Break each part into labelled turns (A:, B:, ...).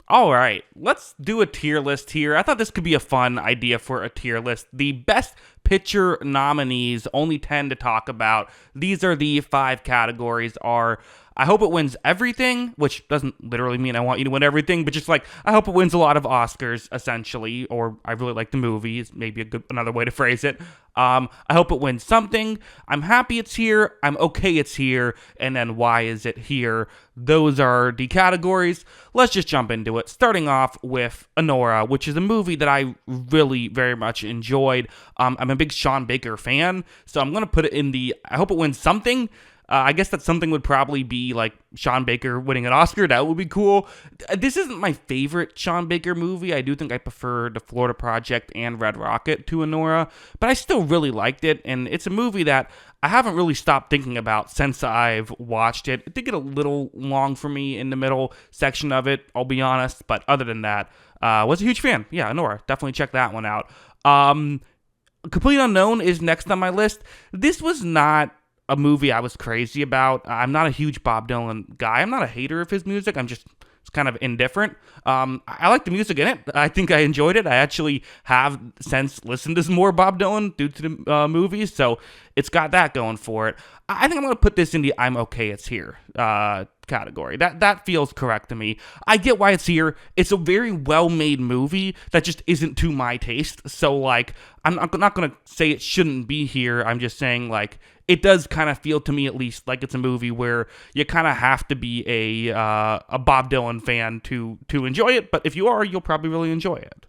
A: All right, let's do a tier list here. I thought this could be a fun idea for a tier list. The best picture nominees, only 10 to talk about. These are the five categories are I hope it wins everything, which doesn't literally mean I want you to win everything, but just like I hope it wins a lot of Oscars, essentially, or I really like the movie is maybe another way to phrase it. I hope it wins something. I'm happy it's here. I'm okay it's here. And then why is it here? Those are the categories. Let's just jump into it. Starting off with Anora, which is a movie that I really very much enjoyed. I'm a big Sean Baker fan, so I'm going to put it in the I hope it wins something. I guess that something would probably be like Sean Baker winning an Oscar. That would be cool. This isn't my favorite Sean Baker movie. I do think I prefer The Florida Project and Red Rocket to Anora, but I still really liked it, and it's a movie that I haven't really stopped thinking about since I've watched it. It did get a little long for me in the middle section of it, I'll be honest, but other than that, was a huge fan. Yeah, Anora, definitely check that one out. Complete Unknown is next on my list. This was not a movie I was crazy about. I'm not a huge Bob Dylan guy. I'm not a hater of his music. I'm just kind of indifferent. I like the music in it. I think I enjoyed it. I actually have since listened to some more Bob Dylan due to the movies, so it's got that going for it. I think I'm going to put this in the I'm okay it's here category. That feels correct to me. I get why it's here. It's a very well-made movie that just isn't to my taste. So like I'm not going to say it shouldn't be here. I'm just saying like it does kind of feel to me at least like it's a movie where you kind of have to be a Bob Dylan fan to enjoy it, but if you are, you'll probably really enjoy it.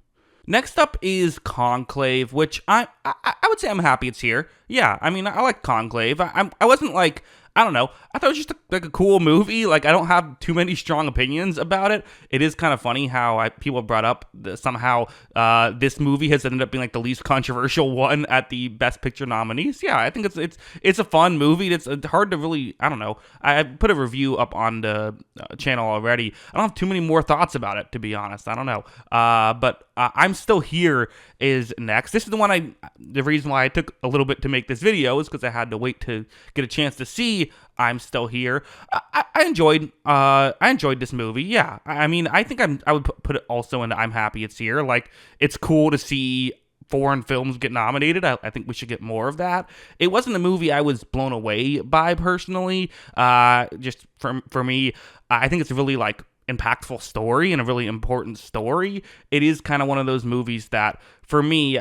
A: Next up is Conclave, which I would say I'm happy it's here. Yeah, I mean, I like Conclave. I wasn't like, I don't know. I thought it was just like a cool movie. Like, I don't have too many strong opinions about it. It is kind of funny how people brought up somehow this movie has ended up being like the least controversial one at the Best Picture nominees. Yeah, I think it's a fun movie. It's hard to really, I don't know. I put a review up on the channel already. I don't have too many more thoughts about it, to be honest. I don't know. But I'm Still Here is next. This is the reason why I took a little bit to make this video is because I had to wait to get a chance to see I'm Still Here. I enjoyed this movie. Yeah, I mean, I think I would put it also into I'm happy it's here. Like, it's cool to see foreign films get nominated. I think we should get more of that. It wasn't a movie I was blown away by personally. Just for me, I think it's a really like impactful story and a really important story. It is kind of one of those movies that for me,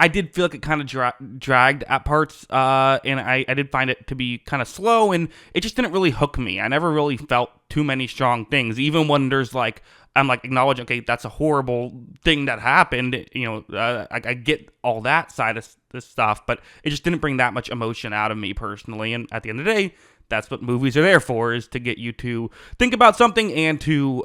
A: I did feel like it kind of dragged at parts, and I did find it to be kind of slow, and it just didn't really hook me. I never really felt too many strong things, even when there's like, I'm like acknowledging, okay, that's a horrible thing that happened, you know, I get all that side of this stuff, but it just didn't bring that much emotion out of me personally, and at the end of the day, that's what movies are there for, is to get you to think about something and to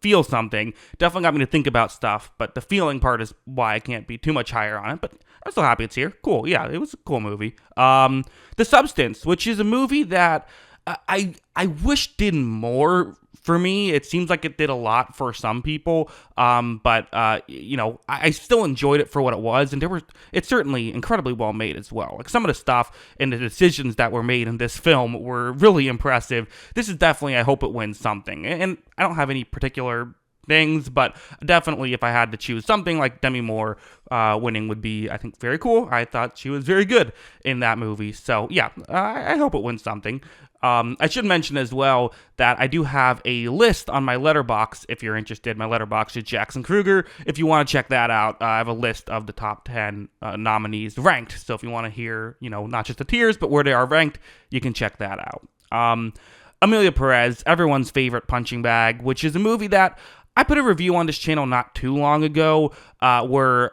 A: feel something. Definitely got me to think about stuff, but the feeling part is why I can't be too much higher on it, but I'm still happy it's here. Cool, yeah, it was a cool movie. The Substance, which is a movie that I wish did more for me. It seems like it did a lot for some people, but you know, I still enjoyed it for what it was, and it's certainly incredibly well made as well. Like, some of the stuff and the decisions that were made in this film were really impressive. This is definitely, I hope it wins something, and I don't have any particular things, but definitely if I had to choose something, like Demi Moore winning would be, I think, very cool. I thought she was very good in that movie, so yeah, I hope it wins something. I should mention as well that I do have a list on my Letterboxd. If you're interested, my Letterboxd is Jackson Kruger. If you want to check that out, I have a list of the top 10 nominees ranked. So if you want to hear, you know, not just the tiers, but where they are ranked, you can check that out. Emilia Perez, everyone's favorite punching bag, which is a movie that I put a review on this channel not too long ago where,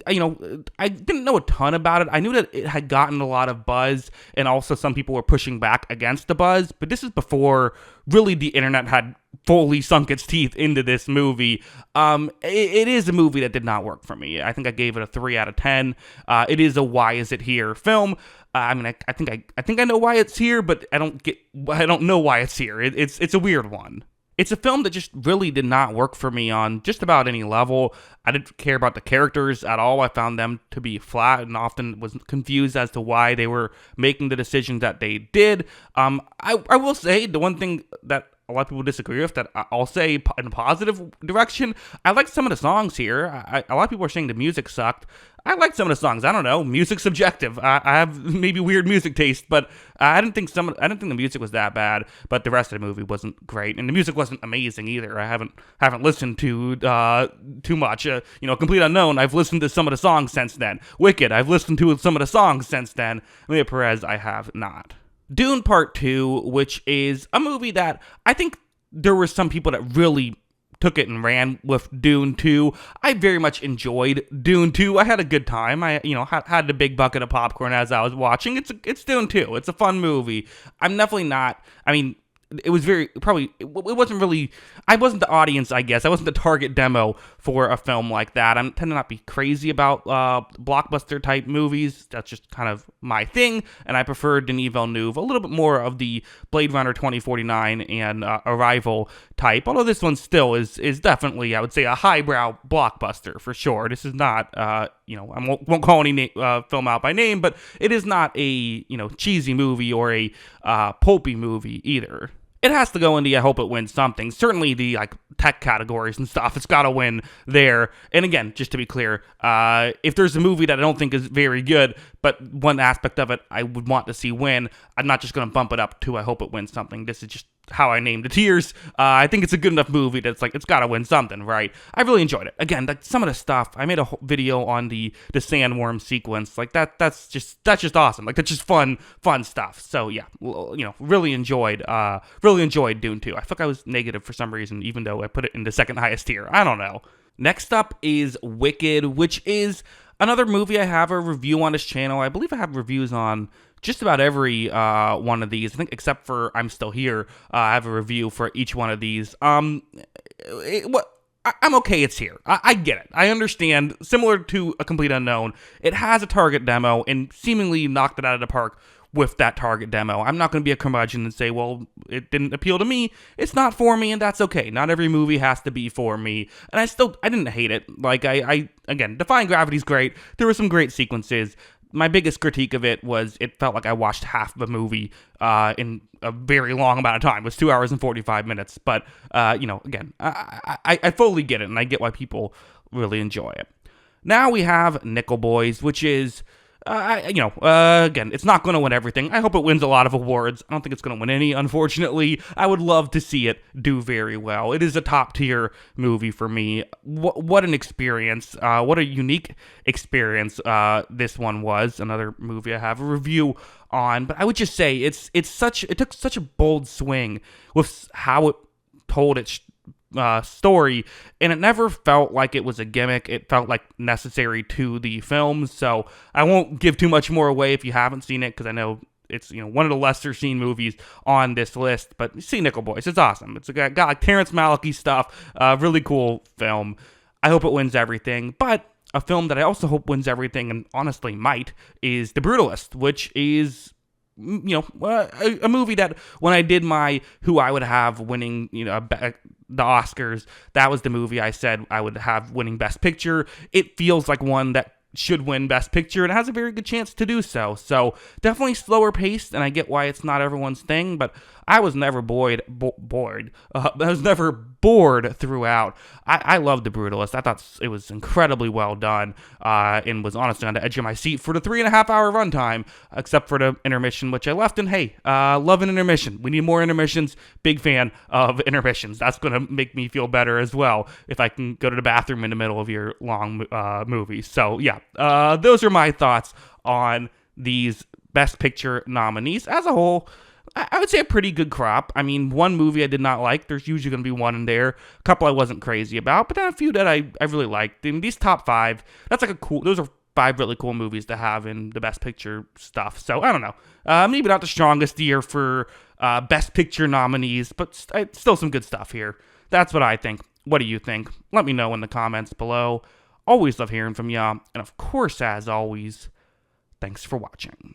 A: you know, I didn't know a ton about it. I knew that it had gotten a lot of buzz, and also some people were pushing back against the buzz, but this is before really the internet had fully sunk its teeth into this movie. It is a movie that did not work for me. I think I gave it a 3 out of 10. It is a Why Is It Here film. I mean, I think I know why it's here, but I don't know why it's here. It's a weird one. It's a film that just really did not work for me on just about any level. I didn't care about the characters at all. I found them to be flat and often was confused as to why they were making the decisions that they did. I will say the one thing that a lot of people disagree with that I'll say in a positive direction. I like some of the songs here. A lot of people are saying the music sucked. I like some of the songs. I don't know. Music's subjective. I have maybe weird music taste, but I didn't think the music was that bad. But the rest of the movie wasn't great, and the music wasn't amazing either. I haven't listened to too much. Complete Unknown. I've listened to some of the songs since then. Wicked. I've listened to some of the songs since then. Emilia Perez. I have not. Dune Part 2, which is a movie that I think there were some people that really took it and ran with Dune 2. I very much enjoyed Dune 2. I had a good time. I had the big bucket of popcorn as I was watching. It's Dune 2. It's a fun movie. I'm definitely not. I mean, it was it wasn't really, I wasn't the audience, I guess. I wasn't the target demo for a film like that. I tend to not be crazy about blockbuster type movies. That's just kind of my thing, and I prefer Denis Villeneuve, a little bit more of the Blade Runner 2049 and Arrival type, although this one still is definitely, I would say, a highbrow blockbuster for sure. This is not, I won't call any film out by name, but it is not a, cheesy movie or a pulpy movie either. It has to go in the I hope it wins something. Certainly the tech categories and stuff, it's got to win there. And again, just to be clear, if there's a movie that I don't think is very good, but one aspect of it I would want to see win, I'm not just going to bump it up to I hope it wins something. This is just how I named the tiers. I think it's a good enough movie that it's got to win something, right? I really enjoyed it. Again, some of the stuff, I made a whole video on the sandworm sequence. That's just awesome. That's just fun stuff. So yeah, really enjoyed Dune 2. I feel like I was negative for some reason, even though I put it in the second highest tier. I don't know. Next up is Wicked, which is another movie I have a review on this channel. I believe I have reviews on just about every one of these, I think, except for I'm Still Here. I have a review for each one of these. I'm okay, it's here. I get it. I understand. Similar to A Complete Unknown, it has a target demo and seemingly knocked it out of the park with that target demo. I'm not going to be a curmudgeon and say, well, it didn't appeal to me. It's not for me, and that's okay. Not every movie has to be for me. And I didn't hate it. Again, Defying Gravity's great. There were some great sequences. My biggest critique of it was it felt like I watched half of a movie in a very long amount of time. It was 2 hours and 45 minutes. But, again, I fully get it, and I get why people really enjoy it. Now we have Nickel Boys, which is, again, it's not going to win everything. I hope it wins a lot of awards. I don't think it's going to win any, unfortunately. I would love to see it do very well. It is a top-tier movie for me. What an experience. What a unique experience this one was. Another movie I have a review on. But I would just say it took such a bold swing with how it told its story, and it never felt like it was a gimmick. It felt like necessary to the film. So I won't give too much more away if you haven't seen it, because I know it's one of the lesser seen movies on this list. But see Nickel Boys, it's awesome. It's got like Terrence Malick stuff. Really cool film. I hope it wins everything. But a film that I also hope wins everything, and honestly might, is The Brutalist, which is a movie that when I did my who I would have winning, the Oscars, that was the movie I said I would have winning Best Picture. It feels like one that should win Best Picture and has a very good chance to do so. So definitely slower paced, and I get why it's not everyone's thing, but I was never bored. I was never bored throughout. I loved The Brutalist. I thought it was incredibly well done, and was honestly on the edge of my seat for the 3.5 hour runtime, except for the intermission, which I left. And hey, love an intermission. We need more intermissions. Big fan of intermissions. That's going to make me feel better as well if I can go to the bathroom in the middle of your long movie. So yeah, those are my thoughts on these Best Picture nominees. As a whole, I would say a pretty good crop. I mean, one movie I did not like. There's usually going to be one in there. A couple I wasn't crazy about, but then a few that I really liked. And these top 5, those are 5 really cool movies to have in the Best Picture stuff. So, I don't know. Maybe not the strongest year for Best Picture nominees, but still some good stuff here. That's what I think. What do you think? Let me know in the comments below. Always love hearing from y'all. And of course, as always, thanks for watching.